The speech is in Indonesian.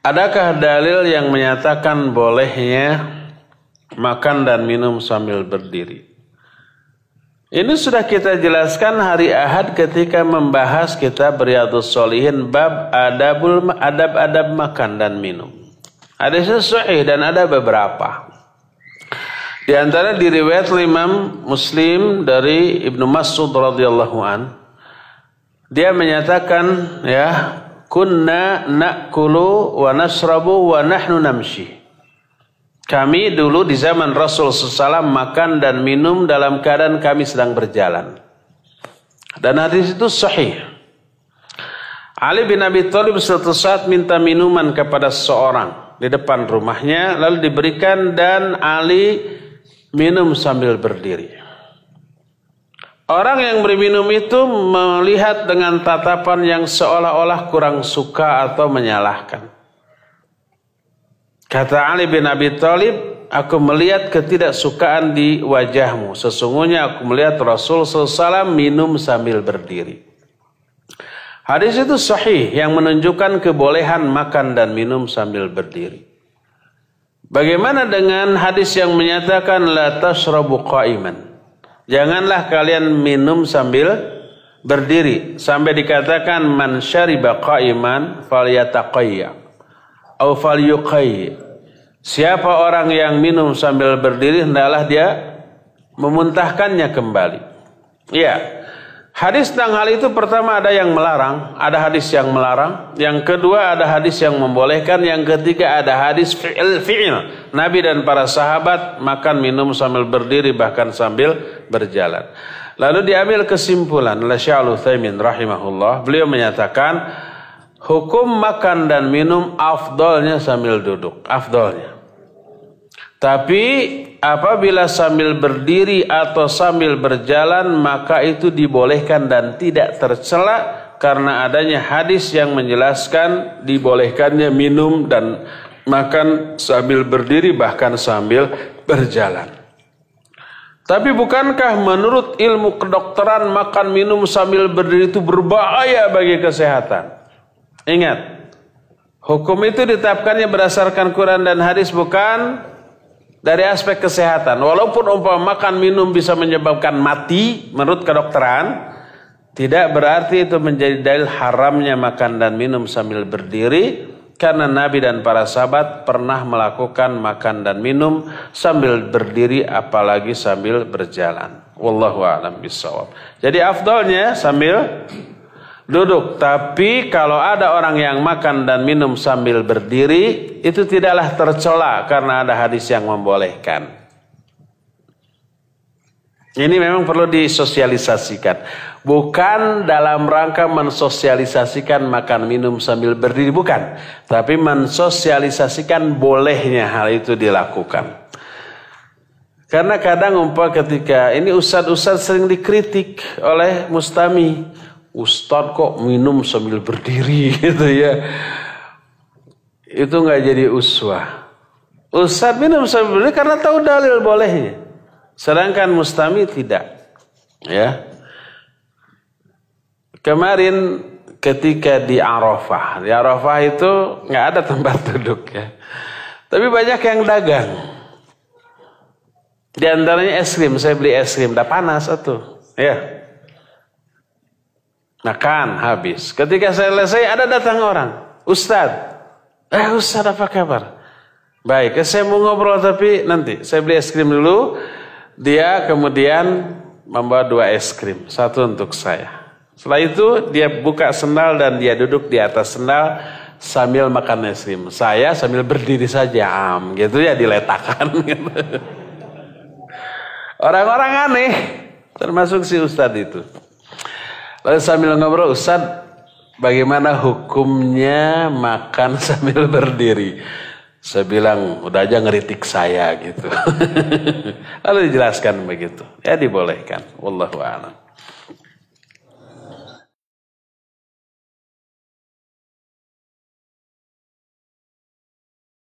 adakah dalil yang menyatakan bolehnya makan dan minum sambil berdiri? Ini sudah kita jelaskan hari Ahad ketika membahas kitab Riyadhus Shalihin bab adab-adab makan dan minum. Hadisnya sahih dan ada beberapa. Di antara diriwayat Imam Muslim dari Ibnu Mas'ud radhiyallahu an, dia menyatakan ya, kunna na'kulu wa nashrabu wa nahnu namshi. Kami dulu di zaman Rasul SAW makan dan minum dalam keadaan kami sedang berjalan. Dan hadis itu sahih. Ali bin Abi Thalib suatu saat minta minuman kepada seseorang di depan rumahnya, lalu diberikan dan Ali minum sambil berdiri. Orang yang berminum itu melihat dengan tatapan yang seolah-olah kurang suka atau menyalahkan. Kata Ali bin Abi Thalib, aku melihat ketidaksukaan di wajahmu. Sesungguhnya aku melihat Rasul SAW minum sambil berdiri. Hadis itu sahih yang menunjukkan kebolehan makan dan minum sambil berdiri. Bagaimana dengan hadis yang menyatakan la tashrabu qa'iman? Janganlah kalian minum sambil berdiri. Sampai dikatakan man syariba qa'iman falyataqayya au falyuqayy. Siapa orang yang minum sambil berdiri hendaklah dia memuntahkannya kembali. Ya. Hadis tentang hal itu pertama ada yang melarang, ada hadis yang melarang. Yang kedua ada hadis yang membolehkan. Yang ketiga ada hadis fi'il. Nabi dan para sahabat makan minum sambil berdiri bahkan sambil berjalan. Lalu diambil kesimpulan oleh Syekh Al-Utsaimin rahimahullah. Beliau menyatakan hukum makan dan minum afdolnya sambil duduk, afdolnya. Tapi apabila sambil berdiri atau sambil berjalan maka itu dibolehkan dan tidak tercela karena adanya hadis yang menjelaskan dibolehkannya minum dan makan sambil berdiri bahkan sambil berjalan. Tapi bukankah menurut ilmu kedokteran makan minum sambil berdiri itu berbahaya bagi kesehatan? Ingat, hukum itu ditetapkannya berdasarkan Quran dan hadis, bukan dari aspek kesehatan. Walaupun umpama makan minum bisa menyebabkan mati menurut kedokteran, tidak berarti itu menjadi dalil haramnya makan dan minum sambil berdiri, karena Nabi dan para sahabat pernah melakukan makan dan minum sambil berdiri apalagi sambil berjalan. Wallahu a'lam bishawab. Jadi afdalnya sambil duduk. Tapi kalau ada orang yang makan dan minum sambil berdiri, itu tidaklah tercela karena ada hadis yang membolehkan. Ini memang perlu disosialisasikan. Bukan dalam rangka mensosialisasikan makan minum sambil berdiri, bukan. Tapi mensosialisasikan bolehnya hal itu dilakukan. Karena kadang ketika ini ustadz-ustadz sering dikritik oleh mustami. Ustadz kok minum sambil berdiri gitu ya. Itu nggak jadi uswah. Ustadz minum sambil berdiri karena tahu dalil bolehnya. Sedangkan mustami tidak. Ya. Kemarin ketika di Arafah. Di Arafah itu nggak ada tempat duduk ya. Tapi banyak yang dagang. Di antaranya es krim. Saya beli es krim. Udah panas tuh. Ya. Makan habis. Ketika saya selesai ada datang orang. Ustadz. Ustadz apa kabar? Baik. Saya mau ngobrol tapi nanti. Saya beli es krim dulu. Dia kemudian membawa 2 es krim. 1 untuk saya. Setelah itu dia buka sendal dan dia duduk di atas sendal sambil makan es krim. Saya sambil berdiri saja. Gitu ya diletakkan. Gitu. Orang-orang aneh. Termasuk si Ustadz itu. Lalu sambil ngobrol, Ustadz, bagaimana hukumnya makan sambil berdiri? Saya bilang, udah aja ngeritik saya gitu. Lalu dijelaskan begitu. Ya dibolehkan. Wallahu a'lam.